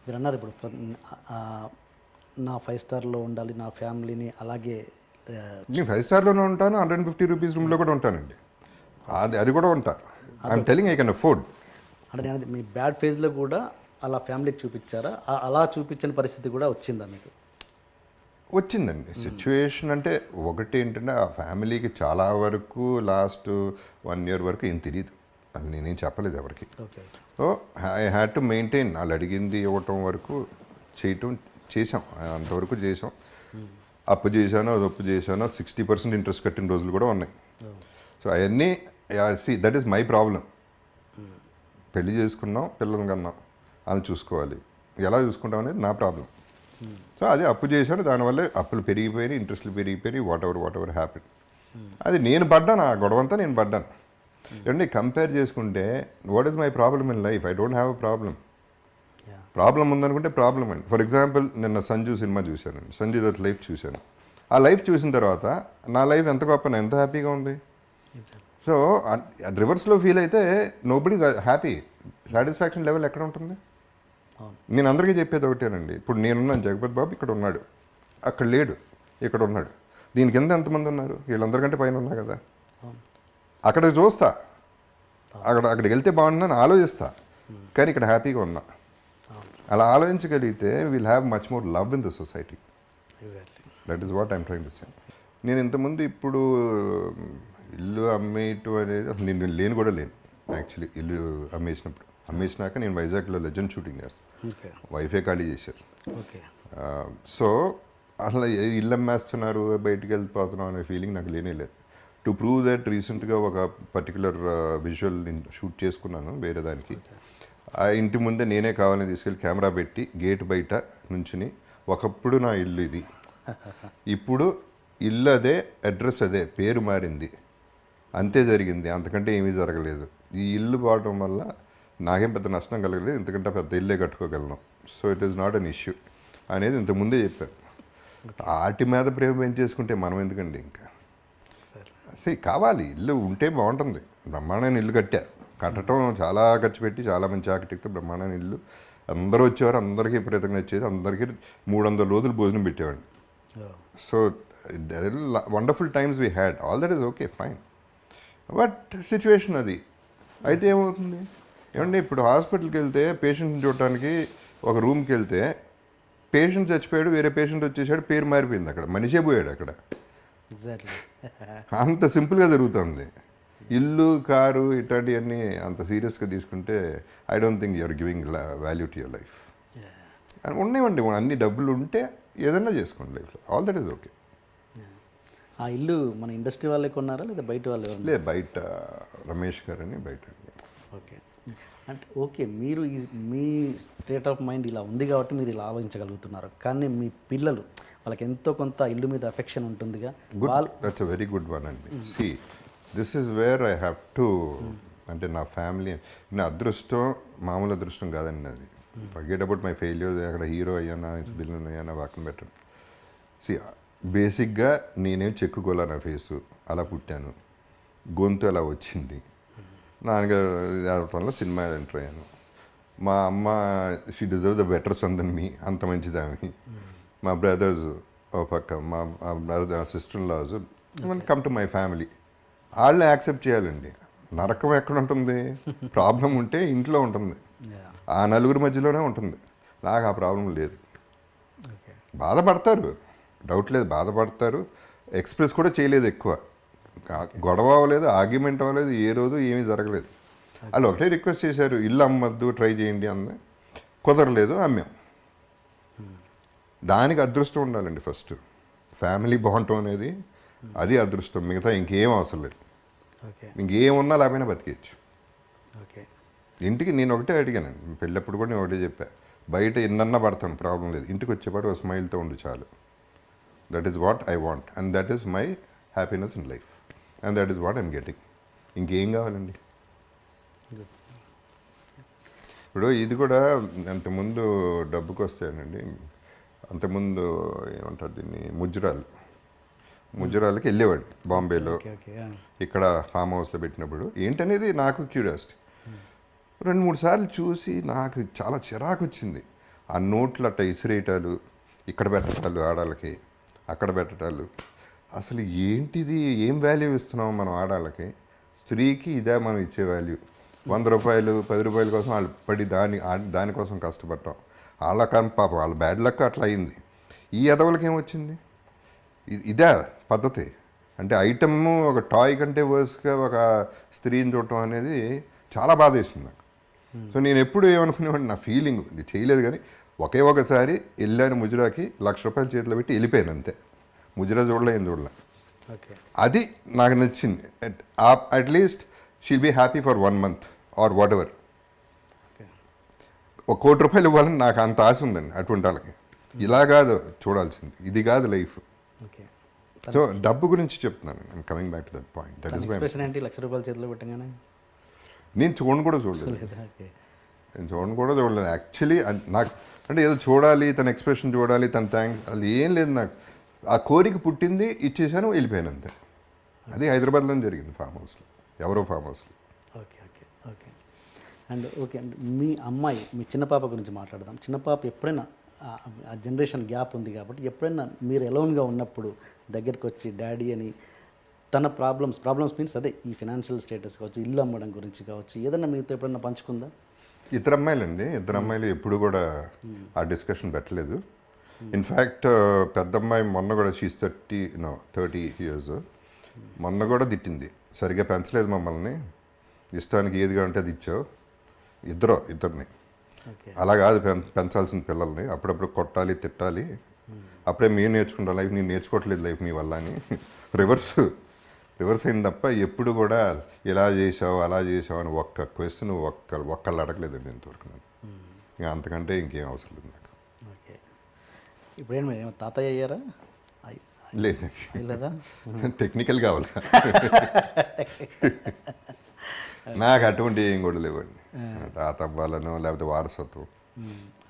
మీరు అన్నారు ఇప్పుడు నా 5 స్టార్లో ఉండాలి, నా ఫ్యామిలీని అలాగే నేను 5 స్టార్లోనే ఉంటాను, 150 రూపీస్ రూమ్లో కూడా ఉంటానండి. అది కూడా ఉంటా. I'm telling I can afford. అంటే నేను మీ బ్యాడ్ ఫేజ్లో కూడా అలా ఫ్యామిలీకి చూపించారా? అలా చూపించని పరిస్థితి కూడా వచ్చిందా మీకు? వచ్చిందండి సిచ్యువేషన్. అంటే ఒకటి ఏంటంటే ఆ ఫ్యామిలీకి చాలా వరకు లాస్ట్ 1 year వరకు ఏం తెలియదు, అది నేనేం చెప్పలేదు ఎవరికి. Okay. So I had to maintain. వాళ్ళు అడిగింది ఇవ్వటం వరకు చేసాం, అంతవరకు చేసాం. అప్పు చేశాను, అది అప్పు చేశాను, 60% ఇంట్రెస్ట్ కట్టిన రోజులు కూడా ఉన్నాయి. సో అవన్నీ దట్ ఈస్ మై ప్రాబ్లం. పెళ్లి చేసుకున్నాం, పిల్లల్ని కన్నాం, వాళ్ళని చూసుకోవాలి, ఎలా చూసుకుంటాం అనేది నా ప్రాబ్లం. సో అది అప్పు చేశాను, దానివల్ల అప్పులు పెరిగిపోయినాయి, ఇంట్రెస్ట్లు పెరిగిపోయినాయి, వాట్ ఎవర్ హ్యాపీ. అది నేను పడ్డాను, ఆ గొడవంతా నేను పడ్డాను. ఏమంటే కంపేర్ చేసుకుంటే what is my problem in life? I don't have a problem ఉందనుకుంటే ప్రాబ్లం అండి. ఫర్ ఎగ్జాంపుల్ నిన్న సంజు సినిమా చూశానండి, సంజయ్ దత్ లైఫ్ చూశాను. ఆ లైఫ్ చూసిన తర్వాత నా లైఫ్ ఎంత గొప్ప, ఎంత హ్యాపీగా ఉంది. సో రివర్స్లో ఫీల్ అయితే నోబడీ హ్యాపీ. సాటిస్ఫాక్షన్ లెవెల్ ఎక్కడ ఉంటుంది? నేను అందరికీ చెప్పేది ఒకటేనండి. ఇప్పుడు నేనున్నాను, జగపతి బాబు ఇక్కడ ఉన్నాడు, అక్కడ లేడు, ఇక్కడ ఉన్నాడు. దీని కింద ఎంతమంది ఉన్నారు? వీళ్ళందరికంటే పైన ఉన్నా కదా. అక్కడికి చూస్తా, అక్కడికి వెళ్తే బాగుంటుందని ఆలోచిస్తా, కానీ ఇక్కడ హ్యాపీగా ఉన్నా. అలా ఆలోచించగలిగితే will have much more love in the society. That is what I'm trying to say. నేను ఇంతకుముందు ఇప్పుడు ఇల్లు అమ్మేయటం అనేది అసలు నేను లేను కూడా లేను. యాక్చువల్లీ ఇల్లు అమ్మేసినాక నేను వైజాగ్లో లెజెండ్ షూటింగ్ చేస్తాను, వైఫే ఖాళీ చేశారు. సో అసలు ఇల్లు అమ్మేస్తున్నారు, బయటికి వెళ్ళిపోతున్నాం అనే ఫీలింగ్ నాకు లేనే లేదు. టు ప్రూవ్ దట్ రీసెంట్గా ఒక పర్టికులర్ విజువల్ నేను షూట్ చేసుకున్నాను వేరే దానికి. ఆ ఇంటి ముందే నేనే కావాలని తీసుకెళ్ళి కెమెరా పెట్టి గేట్ బయట నుంచుని, ఒకప్పుడు నా ఇల్లు ఇది, ఇప్పుడు ఇల్లు అదే, అడ్రస్ అదే, పేరు మారింది, అంతే జరిగింది, అంతకంటే ఏమీ జరగలేదు. ఈ ఇల్లు పోవడం వల్ల నాకేం పెద్ద నష్టం కలగలేదు, ఎందుకంటే పెద్ద ఇల్లే కట్టుకోగలను. So it is not an issue అనేది ఇంతకుముందే చెప్పాను. వాటి మీద ప్రేమ పెంచేసుకుంటే మనం ఎందుకండి ఇంకా కావాలి. ఇల్లు ఉంటే బాగుంటుంది. బ్రహ్మాండమైన ఇల్లు కట్టడం చాలా ఖర్చు పెట్టి చాలా మంచి ఆర్కిటెక్ట్, బ్రహ్మాండమైన ఇల్లు, అందరూ వచ్చేవారు, అందరికీ విపరీతంగా వచ్చేది, అందరికీ 300 రోజులు భోజనం పెట్టేవాడిని. So wonderful times we had, all that is okay fine. But situation అది అయితే ఏమవుతుంది ఏమంటే, ఇప్పుడు హాస్పిటల్కి వెళ్తే పేషెంట్ని చూడటానికి ఒక రూమ్కి వెళ్తే పేషెంట్ చచ్చిపోయాడు, వేరే పేషెంట్ వచ్చేసాడు, పేరు మారిపోయింది, అక్కడ మనిషే పోయాడు అక్కడ. అంత సింపుల్గా జరుగుతుంది. ఇల్లు, కారు ఇట్లాంటివన్నీ అంత సీరియస్గా తీసుకుంటే I don't think you're giving value to your life. ఉన్నాయండి, అన్ని డబ్బులు ఉంటే ఏదన్నా చేసుకోండి లైఫ్లో, ఆల్ దట్ ఈస్ ఓకే. ఆ ఇల్లు మన ఇండస్ట్రీ వాళ్ళే కొన్నారా లేదా బయట వాళ్ళు? లేదు, బయట రమేష్ గారు అని బయట. ఓకే. అంటే ఓకే, మీరు మీ స్టేట్ ఆఫ్ మైండ్ ఇలా ఉంది కాబట్టి మీరు ఇలా ఆలోచించగలుగుతున్నారు, కానీ మీ పిల్లలు వాళ్ళకి ఎంతో కొంత ఇల్లు మీద అఫెక్షన్ ఉంటుందిగా. That's a very good one అండి. See this is where I have to, అంటే నా ఫ్యామిలీ, నా అదృష్టం మామూలు అదృష్టం కాదండి అది. ఫర్గెట్ అబౌట్ మై ఫెయిల్యూర్స్, అక్కడ హీరో అయ్యానా, విలన్ అయ్యానా పక్కన పెట్టండి. సి బేసిక్గా నేనేం చెక్కుకోలే, నా ఫేసు అలా పుట్టాను, గొంతు అలా వచ్చింది, నాన్నగారు వల్ల సినిమా ఎంటర్ అయ్యాను. మా అమ్మ she deserve the better son than me, అంత మంచిది ఆమె. మా బ్రదర్స్ ఓ పక్క, మా brother sister in laws, come to my family, వాళ్ళని యాక్సెప్ట్ చేయాలండి. నరకం ఎక్కడ ఉంటుంది? ప్రాబ్లం ఉంటే ఇంట్లో ఉంటుంది, ఆ నలుగురి మధ్యలోనే ఉంటుంది. నాకు ఆ ప్రాబ్లం లేదు. బాధపడతారు, డౌట్ లేదు, బాధపడతారు. ఎక్స్ప్రెస్ కూడా చేయలేదు ఎక్కువ, గొడవ అవ్వలేదు, ఆర్గ్యుమెంట్ అవ్వలేదు, ఏ రోజు ఏమీ జరగలేదు. వాళ్ళు ఒకటే రిక్వెస్ట్ చేశారు, ఇల్లు అమ్మద్దు, ట్రై చేయండి అంది, కుదరలేదు, అమ్మాం. దానికి అదృష్టం ఉండాలండి ఫస్ట్. ఫ్యామిలీ బాగుంటాం అనేది అది అదృష్టం, మిగతా ఇంకేం అవసరం లేదు. ఇంకేమున్నా లేకపోయినా బతికేయచ్చు. ఇంటికి నేను ఒకటే అడిగానండి, పెళ్ళప్పుడు కూడా నేను ఒకటే చెప్పా, బయట ఎన్నన్నా పడతాను ప్రాబ్లం లేదు, ఇంటికి వచ్చేపాటు ఒక స్మైల్తో ఉండి చాలు. That is what I want and that is my happiness in life and that is what I'm getting. ఇంకేం కావాలండి? ఇప్పుడు ఇది కూడా అంతకుముందు డబ్బుకి వస్తాయనండి, అంతకుముందు ఏమంటారు దీన్ని, ముజ్జరాలకి వెళ్ళేవాడిని బాంబేలో, ఇక్కడ ఫామ్ హౌస్లో పెట్టినప్పుడు. ఏంటనేది నాకు క్యూరియాసిటీ. 2-3 సార్లు చూసి నాకు చాలా చిరాకు వచ్చింది. ఆ నోట్లు అట్ట ఇసిరేయటాలు, ఇక్కడ పెట్టటాలు ఆడాళ్ళకి, అక్కడ పెట్టటాలు. అసలు ఏంటిది, ఏం వాల్యూ ఇస్తున్నాం మనం ఆడాళ్ళకి? స్త్రీకి ఇదే మనం ఇచ్చే వాల్యూ. 100 రూపాయలు 10 రూపాయల కోసం వాళ్ళు పడి దానికోసం కష్టపడటం. వాళ్ళ కానీ పాపం వాళ్ళ బ్యాడ్ లక్ అట్లా అయింది. ఈ ఎదవలకి ఏమొచ్చింది? ఇదే పద్ధతి. అంటే ఐటమ్ ఒక టాయ్ కంటే వర్స్గా ఒక స్త్రీని చూడటం అనేది చాలా బాధ వేసింది నాకు. సో నేను ఎప్పుడు ఏమనుకునేవాడిని, నా ఫీలింగ్ ఇది చేయలేదు, కానీ ఒకసారి వెళ్ళాను ముజరాకి, ₹1,00,000 చేతిలో పెట్టి వెళ్ళిపోయాను అంతే. ముజరా చూడలే, ఏం చూడలే. ఓకే, అది నాకు నచ్చింది. At least she'll be happy for 1 month or whatever. Okay, ₹1,00,00,000 ఇవ్వాలని నాకు అంత ఆశ ఉందండి అటువంటి వాళ్ళకి. ఇలా కాదు చూడాల్సింది, ఇది కాదు లైఫ్. ఓకే. సో డబ్బు గురించి చెప్తున్నాను. I'm coming back to that point. That is my expression ఏంటి ₹1,00,000 చేతిలో పెట్టగానే? నేను చూడను కూడా చూడలేదు. ఓకే, నేను చూడను కూడా చూడలేదు యాక్చువల్లీ. నాకు అంటే ఏదో చూడాలి, తన ఎక్స్ప్రెషన్ చూడాలి, తన థ్యాంక్స్, అది ఏం లేదు నాకు. ఆ కోరిక పుట్టింది, ఇచ్చేసాను, వెళ్ళిపోయాను అంతే. అది హైదరాబాద్లో జరిగింది, ఫామ్ హౌస్లో, ఎవరో ఫామ్ హౌస్లో. Okay, okay, okay. And okay అండి, మీ అమ్మాయి, మీ చిన్న పాప గురించి మాట్లాడదాం. చిన్న పాప ఎప్పుడైనా ఆ జనరేషన్ గ్యాప్ ఉంది కాబట్టి ఎప్పుడైనా మీరు ఎలోన్గా ఉన్నప్పుడు దగ్గరికి వచ్చి డాడీ అని తన ప్రాబ్లమ్స్ మీన్స్ అదే ఈ ఫినాన్షియల్ స్టేటస్ కావచ్చు, ఇల్లు అమ్మడం గురించి కావచ్చు, ఏదైనా మీతో ఎప్పుడైనా పంచుకుందా? ఇద్దరు అమ్మాయిలు ఎప్పుడు కూడా ఆ డిస్కషన్ పెట్టలేదు. ఇన్ఫ్యాక్ట్ పెద్ద అమ్మాయి మొన్న కూడా షీస్ 30 years, మొన్న కూడా తిట్టింది, సరిగ్గా పెంచలేదు మమ్మల్ని, ఇష్టానికి ఏది కావాలంటే అది ఇచ్చావు. ఇద్దరిని ఓకే, అలా కాదు పెంచాల్సిన పిల్లల్ని, అప్పుడప్పుడు కొట్టాలి, తిట్టాలి, అప్పుడే మేము నేర్చుకుంటాం లైఫ్, నేను నేర్చుకోవట్లేదు లైఫ్ మీ వల్ల అని. రివర్స్ అయింది తప్ప ఎప్పుడు కూడా ఇలా చేసావు అలా చేసావు అని ఒక్క క్వశ్చన్ ఒక్కళ్ళు అడగలేదండి ఇంతవరకు. నేను ఇంకా అంతకంటే ఇంకేం అవసరం లేదు నాకు. ఓకే. ఇప్పుడేం తాతయ్య అయ్యారా? లేదండి, లేదా? టెక్నికల్ కావాలా? నాకు అటువంటి ఏం కూడా లేవండి. తాత అవ్వాలను లేకపోతే వారసత్వం,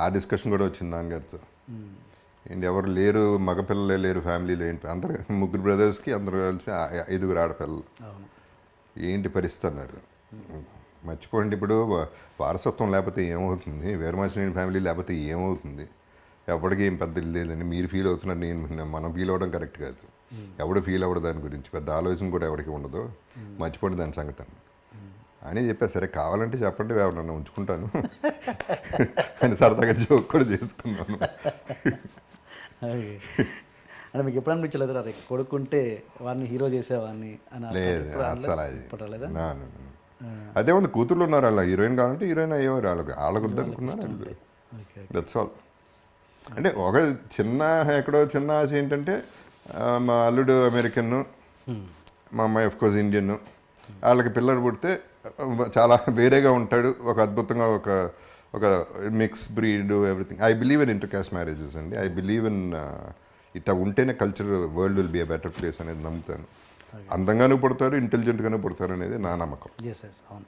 ఆ డిస్కషన్ కూడా వచ్చింది నాన్నగారితో. ఏంటి ఎవరు లేరు, మగపిల్లలే లేరు ఫ్యామిలీలో, ఏంటి అందరు 3 బ్రదర్స్కి అందరూ కలిసి 5 ఆడపిల్లలు, ఏంటి పరిస్థితి అన్నారు. మర్చిపోండి, ఇప్పుడు వారసత్వం లేకపోతే ఏమవుతుంది, వీరమాచినేని ఫ్యామిలీ లేకపోతే ఏమవుతుంది, ఎవరికి ఏం పెద్ద లేదండి. మీరు ఫీల్ అవుతున్నారు, మనం ఫీల్ అవ్వడం కరెక్ట్ కాదు. ఎవడు ఫీల్ అవ్వడు దాని గురించి, పెద్ద ఆలోచన కూడా ఎవరికి ఉండదు, మర్చిపోండి దాని సంగతి అని చెప్పారు. సరే కావాలంటే చెప్పండి, ఎవరన్నా ఉంచుకుంటాను అని సరదాగా జోక్ కూడా చేసుకున్నాను. అంటే మీకు ఎప్పుడు అనిపించలేదు రే కొడుకుంటే వాడిని హీరో చేసేవాడిని అని? లేదు అసలు అది అదే ఉంది. కూతుర్లు ఉన్నారు, అలా హీరోయిన్ కావాలంటే హీరోయిన్ అయ్యేవారు, వాళ్ళకు వద్దనుకున్నారు. That's all. అంటే ఒక ఎక్కడో చిన్న ఆశ ఏంటంటే, మా అల్లుడు అమెరికన్, మా అమ్మాయి ఆఫ్కోర్స్ ఇండియన్, వాళ్ళకి పిల్లలు పుడితే చాలా వేరేగా ఉంటాడు, ఒక అద్భుతంగా ఒక mix breed everything. I believe in inter caste marriages అండి. ఐ బిలీవ్ ఇన్ ఇట్లా ఉంటేనే culture world will be a better place అనేది నమ్ముతాను. అందంగానూ పుడతారు, ఇంటెలిజెంట్గానూ పుడతారు అనేది నా నమ్మకం. ఎస్ అవును.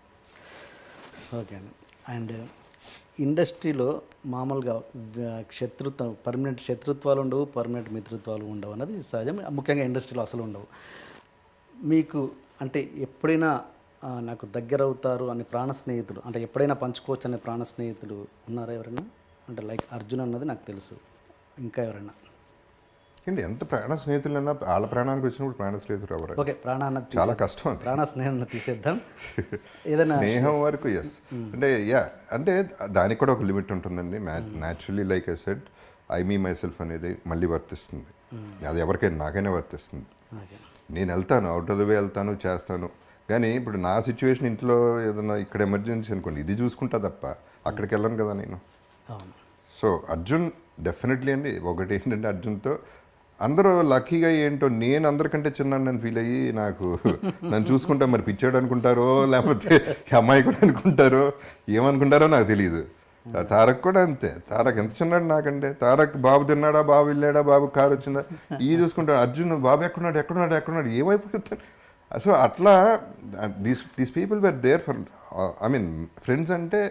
ఓకే అండి. అండ్ ఇండస్ట్రీలో మామూలుగా పర్మనెంట్ శత్రుత్వాలు ఉండవు, పర్మనెంట్ మిత్రుత్వాలు ఉండవు అన్నది సహజం. ముఖ్యంగా ఇండస్ట్రీలో అసలు ఉండవు. మీకు అంటే ఎప్పుడైనా నాకు దగ్గర అవుతారు అని ప్రాణ స్నేహితులు, అంటే ఎప్పుడైనా పంచుకోవచ్చు అనే ప్రాణ స్నేహితులు ఉన్నారా ఎవరైనా? అంటే లైక్ అర్జున్ అన్నది నాకు తెలుసు, ఇంకా ఎవరైనా? ఏంటి ఎంత ప్రాణ స్నేహితులు అన్నా వాళ్ళ ప్రాణానికి వచ్చినప్పుడు ప్రాణ స్నేహితులు ఎవరు? ఓకే, ప్రాణ అన్నది చాలా కష్టం. ప్రాణ స్నేహం తీసేద్దాం. ఏదైనా స్నేహం వరకు ఎస్, అంటే దానికి కూడా ఒక లిమిట్ ఉంటుందండి. Naturally like I said, I me my self అనేది మళ్ళీ వర్తిస్తుంది. అది ఎవరికైనా, నాకైనా వర్తిస్తుంది. నేను వెళ్తాను, అవుట్ ఆఫ్ ద వే వెళ్తాను, చేస్తాను. కానీ ఇప్పుడు నా సిచ్యువేషన్ ఇంట్లో ఏదైనా ఇక్కడ ఎమర్జెన్సీ అనుకోండి, ఇది చూసుకుంటా తప్ప అక్కడికి వెళ్ళను కదా నేను. సో అర్జున్ డెఫినెట్లీ అండి. ఒకటి ఏంటంటే అర్జున్తో అందరూ లక్కీగా ఏంటో, నేను అందరికంటే చిన్నాను నేను ఫీల్ అయ్యి, నాకు నన్ను చూసుకుంటా మరి పిచ్చాడు అనుకుంటారో, లేకపోతే అమ్మాయి కూడా అనుకుంటారో, ఏమనుకుంటారో నాకు తెలియదు. తారక్ కూడా అంతే. తారక్ ఎంత చిన్నాడు నాకంటే. తారక్ బాబు తిన్నాడా, బాబు వెళ్ళాడా, బాబు కారు వచ్చిందా, ఈ చూసుకుంటాడు. అర్జున్ బాబు ఎక్కడున్నాడు ఏమైపోతాడు. సో అట్లా these people were there for, I mean friends అంటే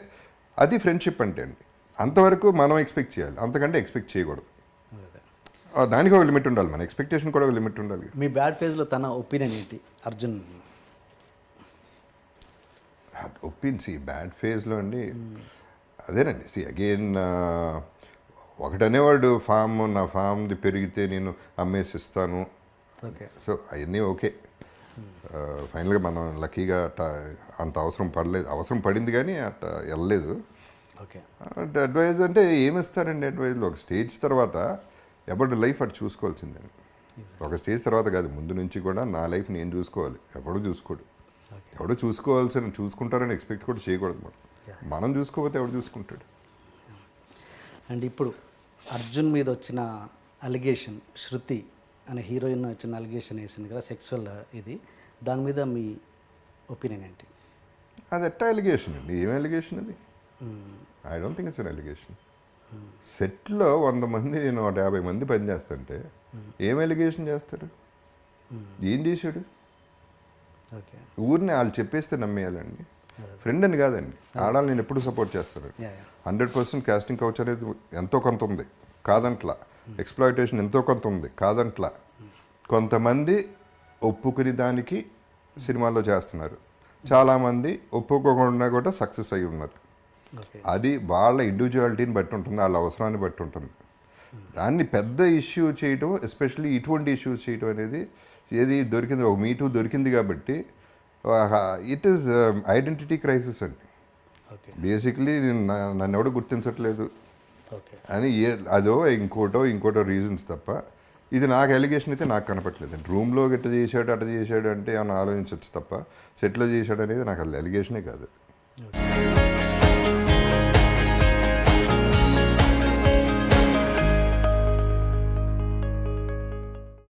అది ఫ్రెండ్షిప్ అంటే అండి. అంతవరకు మనం ఎక్స్పెక్ట్ చేయాలి, అంతకంటే ఎక్స్పెక్ట్ చేయకూడదు. దానికి ఒక లిమిట్ ఉండాలి, మన ఎక్స్పెక్టేషన్ కూడా ఒక లిమిట్ ఉండాలి. మీ బ్యాడ్ ఫేజ్లో తన ఒపీనియన్ ఏంటి అర్జున్? ఒప్పించి బ్యాడ్ ఫేజ్లో అండి అదేనండి అగైన్ ఒకటనేవాడు నా ఫామ్ది పెరిగితే నేను అమ్మేసిస్తాను. ఓకే. సో అవన్నీ ఓకే. ఫైనల్గా మనం లక్కీగా అంత అవసరం పడింది కానీ అట్ట వెళ్ళలేదు. ఓకే. అడ్వైజ్ అంటే ఏమిస్తారండి అడ్వైజ్లో? ఒక స్టేజ్ తర్వాత ఎవరి లైఫ్ అటు చూసుకోవాల్సిందండి. ఒక స్టేజ్ తర్వాత కాదు, ముందు నుంచి కూడా నా లైఫ్ నేను చూసుకోవాలి. ఎవడు చూసుకోడు. ఎవడో చూసుకుంటారని ఎక్స్పెక్ట్ కూడా చేయకూడదు. మనం చూసుకోకపోతే ఎవడు చూసుకుంటాడు? అండ్ ఇప్పుడు అర్జున్ మీద వచ్చిన అలిగేషన్, శృతి అనే హీరోయిన్ వచ్చిన అలిగేషన్ వేసింది కదా, సెక్సువల్ ఇది, దాని మీద మీ ఒపీనియన్ ఏంటి? అది ఎట్టా ఎలిగేషన్ అండి? ఏం ఎలిగేషన్ అది? I don't think it's an allegation. సెట్లో 100 మంది, నేను 150 మంది పని చేస్తుంటే ఏం ఎలిగేషన్ చేస్తారు? ఏం చేశాడు? ఓకే. ఊరిని వాళ్ళు చెప్పేస్తే నమ్మేయాలండి. ఫ్రెండ్ అని కాదండి, ఆడాలి నేను ఎప్పుడు సపోర్ట్ చేస్తాను. 100% కాస్టింగ్ కౌచ్ అనేది ఎంతో కొంత ఉంది, కాదంట్లా. ఎక్స్ప్లాయిటేషన్ ఎంతో కొంత ఉంది, కాదంట్లా. కొంతమంది ఒప్పుకుని దానికి సినిమాల్లో చేస్తున్నారు, చాలామంది ఒప్పుకోకుండా కూడా సక్సెస్ అయ్యి ఉన్నారు. అది వాళ్ళ ఇండివిజువాలిటీని బట్టి ఉంటుంది, వాళ్ళ అవసరాన్ని బట్టి ఉంటుంది. దాన్ని పెద్ద ఇష్యూ చేయటం, ఎస్పెషల్లీ ఇటువంటి ఇష్యూస్ చేయటం అనేది ఏది దొరికింది, ఒక మీటూ దొరికింది కాబట్టి ఇట్ ఈస్ ఐడెంటిటీ క్రైసిస్ అండి. బేసిక్లీ నన్ను ఎవడో గుర్తించట్లేదు అని అదో ఇంకోటో రీజన్స్ తప్ప, ఇది నాకు ఎలిగేషన్ అయితే నాకు కనపట్లేదు. రూమ్లో అట్ట చేశాడు అంటే ఏమైనా ఆలోచించవచ్చు తప్ప, సెట్లో చేశాడు అనేది నాకు అది ఎలిగేషనే కాదు.